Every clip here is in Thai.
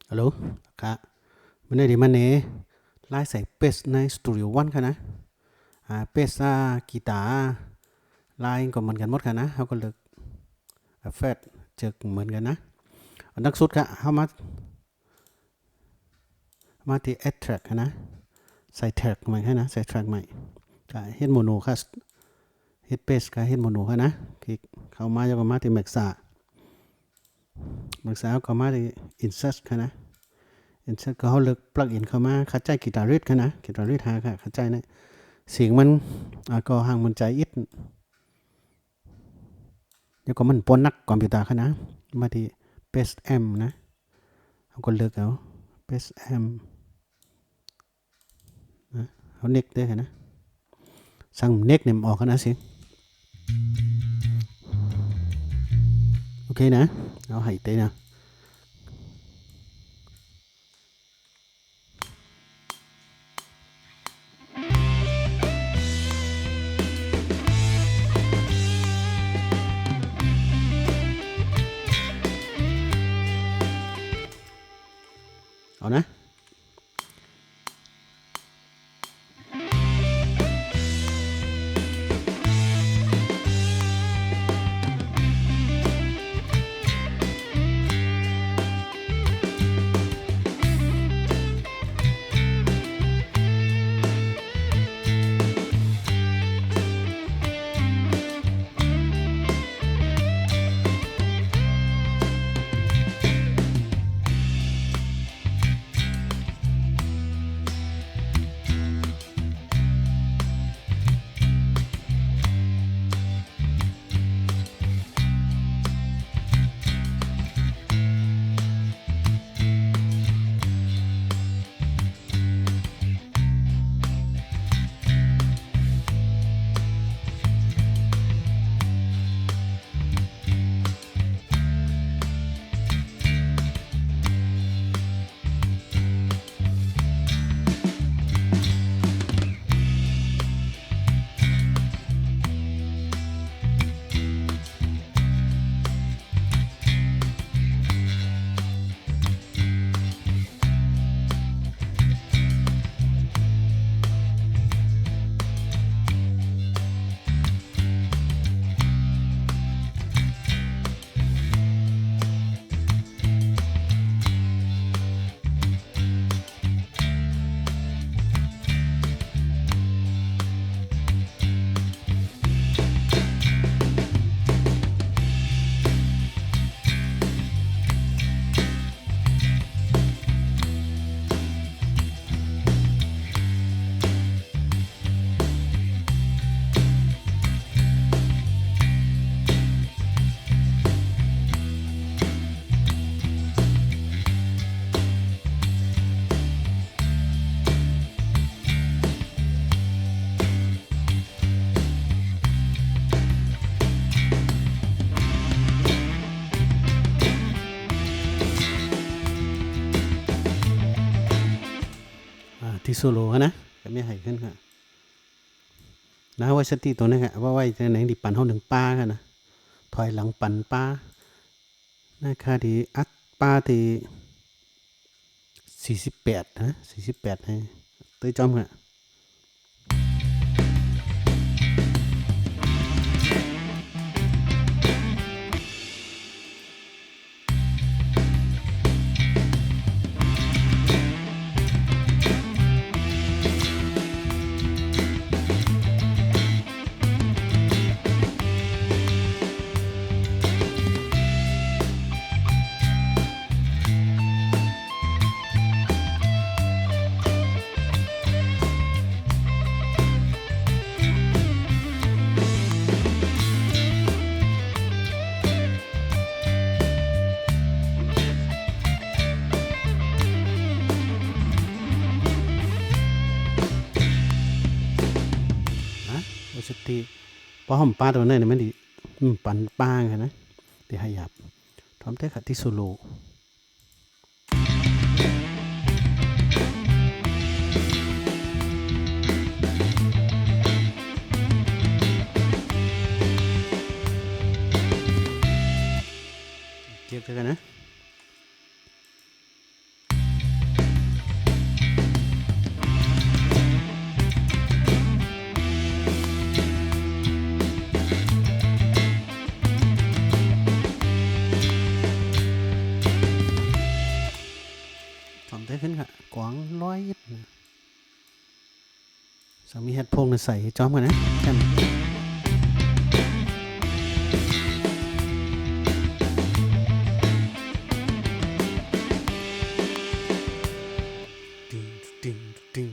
ฮัลโหลค่ะมันได้ดีมันเน่ไล่ใส่เบสในสตูดิโอวันค่ะนะเบสกีตาร์ไล่ก็เหมือนกันหมดค่ะนะเขาก็เลือกเฟดเจอเหมือนกันนะอันดักสุดค่ะเขามาที่ add track ค่ะนะใส่ track ใหม่ค่ะนะใส่ track ใหม่ก็เฮ็ดโมโนค่ะเฮ็ดเบสก็เฮ็ดโมโนค่ะนะคลิกเข้ามาแล้วก็มาที่ Maxa ก็มาที่ insert ค่ะนะinsert ก็เขาเลือกปลั๊กอินเข้ามาขัดใจกีตาร์ริดค่ะนะกีตาร์ริดหาค่ะขัดใจนะเสียงมันก็ห่างมันใจอิดเดี๋ยวก็มันปนนักคอมพิวเตอร์ค่ะนะมาที่ best m นะเขาก็เลือกเอา best m นะเขาเน็กได้ค่ะนะสั่งเน็กเนี่ยออกค่ะนะเสียงโอเคนะเอาให้เต้นะเอานะที่โซโล่นะก็ไม่ให้ขึ้นค่ะนะไว้สติตัวนี้ค่ะว่าไว้ในไหนดิปั่นเขาหนึ่งป้าค่ะนะถอยหลังปั่นป้านะคะที่อัดป้าที่48นะ48ให้เต้ยจอมค่ะสติพอหอมป้าตัวนั้นเนี่ยมันดิปั่นป้าค่ะนะที่ให้หยับทำได้ค่ะที่โซโล่เทียบกันนะ ขึ้นค่ะกวางร้อยยิดสามีเฮ็ดพงใส่จอมกันนะแค่ติง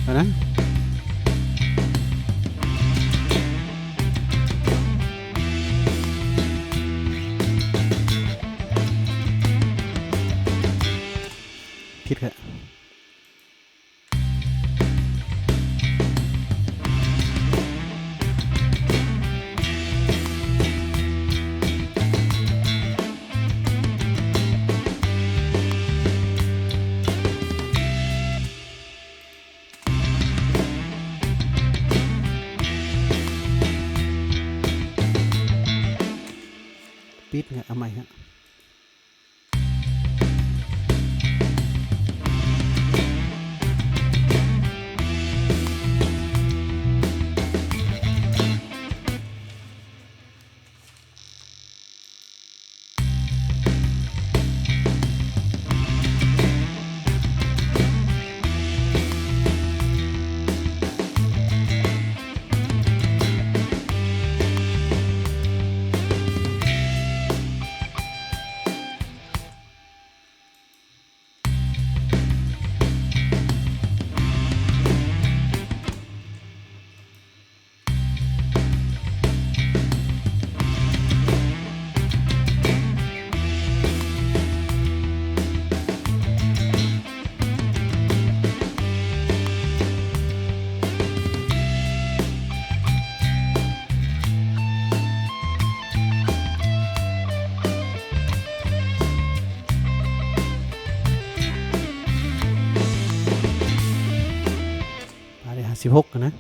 เอานะผิดค่ะปิดค่ะเอาใหม่ฮะ16นะ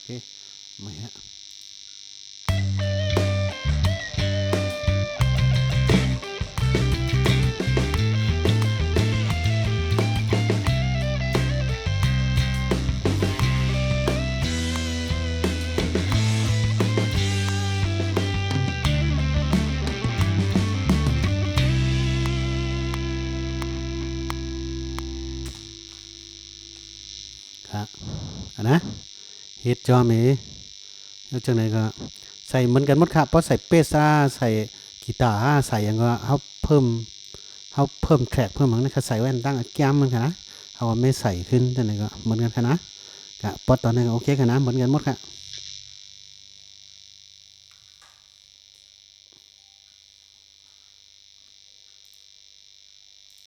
เคมาฮะครับนะเฮ็ดจอมเอแล้วจังไหนก็ใส่เหมือนกันหมดครับเพราะใส่เปสใส่กีตาร์ใส่ยังก็เขาเพิ่มแทร็กเพิ่มมันนะใส่แว่นตั้งแก้มมันค่ะนะเขาไม่ใส่ขึ้นจังไหนก็เหมือนกันค่ะนะกะปอตตอนนี้ก็โอเคค่ะนะเหมือนกันหมดค่ะ